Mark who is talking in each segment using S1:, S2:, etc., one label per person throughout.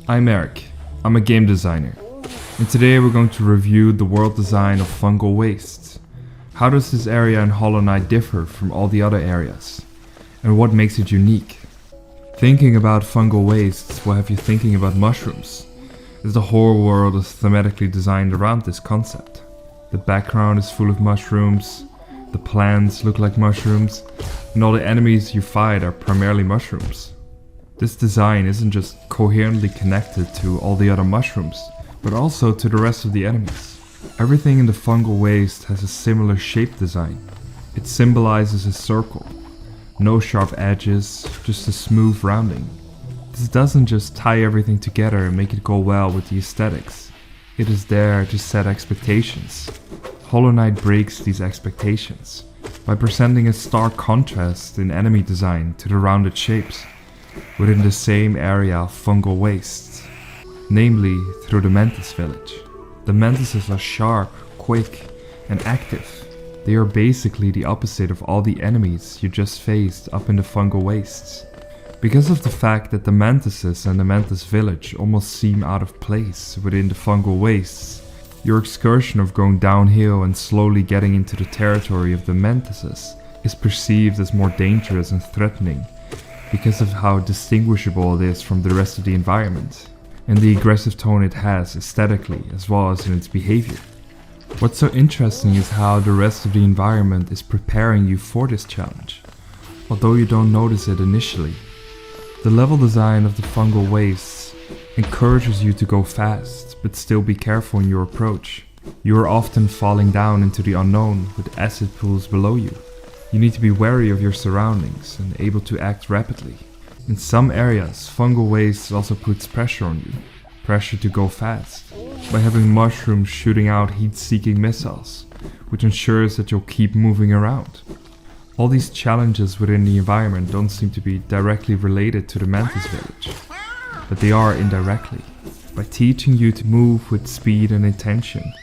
S1: I'm Eric, I'm a game designer, and today we're going to review the world design of Fungal Wastes. How does this area in Hollow Knight differ from all the other areas? And what makes it unique? Thinking about Fungal Wastes will have you thinking about mushrooms, as the whole world is thematically designed around this concept. The background is full of mushrooms, the plants look like mushrooms, and all the enemies you fight are primarily mushrooms. This design isn't just coherently connected to all the other mushrooms, but also to the rest of the enemies. Everything in the Fungal Waste has a similar shape design. It symbolizes a circle. No sharp edges, just a smooth rounding. This doesn't just tie everything together and make it go well with the aesthetics. It is there to set expectations. Hollow Knight breaks these expectations by presenting a stark contrast in enemy design to the rounded shapes within the same area of Fungal Wastes, namely through the Mantis village. The Mantises are sharp, quick, and active. They are basically the opposite of all the enemies you just faced up in the Fungal Wastes. Because of the fact that the Mantises and the Mantis village almost seem out of place within the Fungal Wastes, your excursion of going downhill and slowly getting into the territory of the Mantises is perceived as more dangerous and threatening because of how distinguishable it is from the rest of the environment, and the aggressive tone it has aesthetically as well as in its behavior. What's so interesting is how the rest of the environment is preparing you for this challenge, although you don't notice it initially. The level design of the Fungal Wastes encourages you to go fast, but still be careful in your approach. You are often falling down into the unknown with acid pools below you. You need to be wary of your surroundings and able to act rapidly. In some areas, Fungal Wastes also puts pressure on you. Pressure to go fast, by having mushrooms shooting out heat-seeking missiles, which ensures that you'll keep moving around. All these challenges within the environment don't seem to be directly related to the Mantis village, but they are indirectly, by teaching you to move with speed and intention,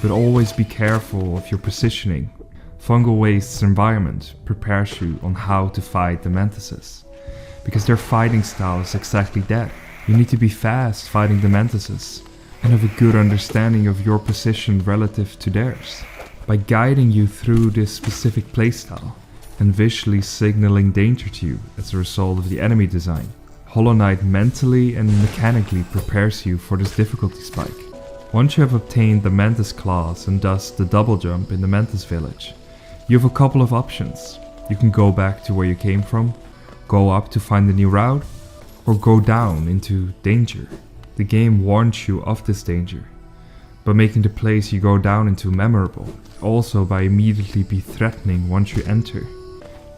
S1: but always be careful of your positioning. Fungal Waste's environment prepares you on how to fight the Mantises, because their fighting style is exactly that. You need to be fast fighting the Mantises, and have a good understanding of your position relative to theirs. By guiding you through this specific playstyle, and visually signaling danger to you as a result of the enemy design, Hollow Knight mentally and mechanically prepares you for this difficulty spike. Once you have obtained the Mantis claws and thus the double jump in the Mantis village, you have a couple of options. You can go back to where you came from, go up to find a new route, or go down into danger. The game warns you of this danger, by making the place you go down into memorable, also by immediately be threatening once you enter.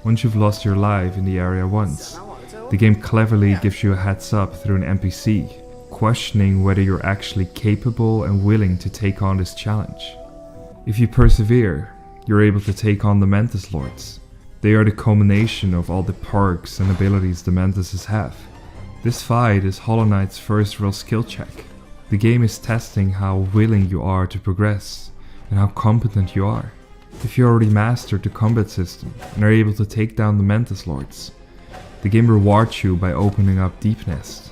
S1: Once you've lost your life in the area once, the game cleverly gives you a heads up through an NPC, questioning whether you're actually capable and willing to take on this challenge. If you persevere, you're able to take on the Mantis Lords. They are the culmination of all the perks and abilities the Mantises have. This fight is Hollow Knight's first real skill check. The game is testing how willing you are to progress, and how competent you are. If you already mastered the combat system and are able to take down the Mantis Lords, the game rewards you by opening up Deep Nest,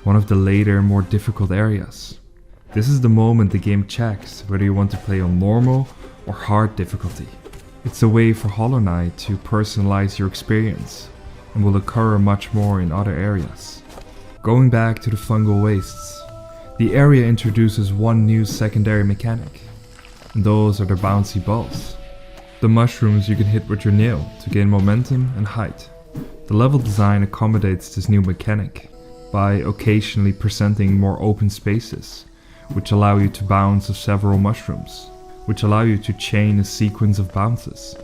S1: one of the later, more difficult areas. This is the moment the game checks whether you want to play on normal or hard difficulty. It's a way for Hollow Knight to personalize your experience, and will occur much more in other areas. Going back to the Fungal Wastes, the area introduces one new secondary mechanic, and those are the bouncy balls. The mushrooms you can hit with your nail to gain momentum and height. The level design accommodates this new mechanic by occasionally presenting more open spaces, which allow you to bounce off several mushrooms, which allow you to chain a sequence of bounces.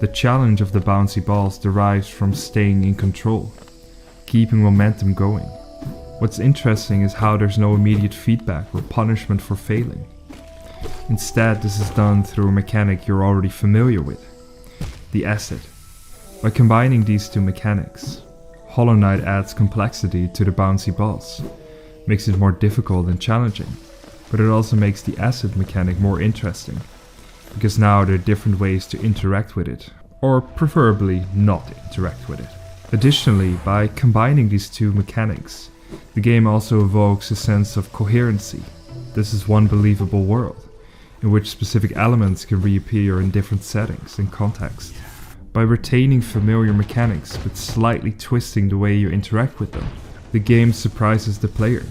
S1: The challenge of the bouncy balls derives from staying in control, keeping momentum going. What's interesting is how there's no immediate feedback or punishment for failing. Instead, this is done through a mechanic you're already familiar with, the acid. By combining these two mechanics, Hollow Knight adds complexity to the bouncy balls, makes it more difficult and challenging, but it also makes the acid mechanic more interesting, because now there are different ways to interact with it, or preferably not interact with it. Additionally, by combining these two mechanics, The game also evokes a sense of coherency. This is one believable world, in which specific elements can reappear in different settings and contexts. By retaining familiar mechanics but slightly twisting the way you interact with them, the game surprises the player.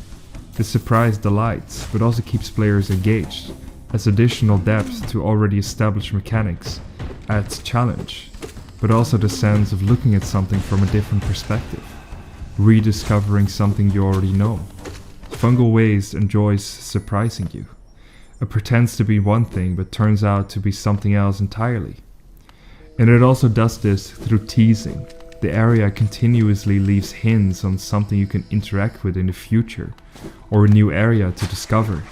S1: The surprise delights, but also keeps players engaged, as additional depth to already established mechanics adds challenge, but also the sense of looking at something from a different perspective, rediscovering something you already know. Fungal Waste enjoys surprising you. It pretends to be one thing but turns out to be something else entirely. And it also does this through teasing. The area continuously leaves hints on something you can interact with in the future, or a new area to discover,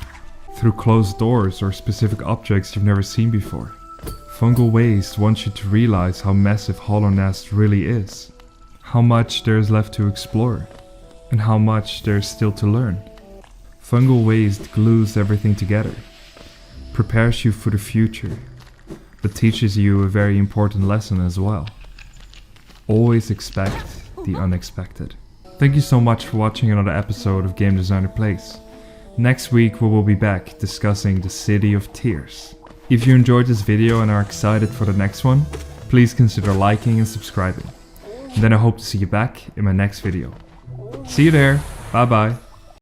S1: through closed doors or specific objects you've never seen before. Fungal Waste wants you to realize how massive Hollow Nest really is, how much there is left to explore, and how much there is still to learn. Fungal Waste glues everything together, prepares you for the future, but teaches you a very important lesson as well. Always expect the unexpected. Thank you so much for watching another episode of Game Designer Plays. Next week we will be back discussing the City of Tears. If you enjoyed this video and are excited for the next one, please consider liking and subscribing. And then I hope to see you back in my next video. See you there, bye bye.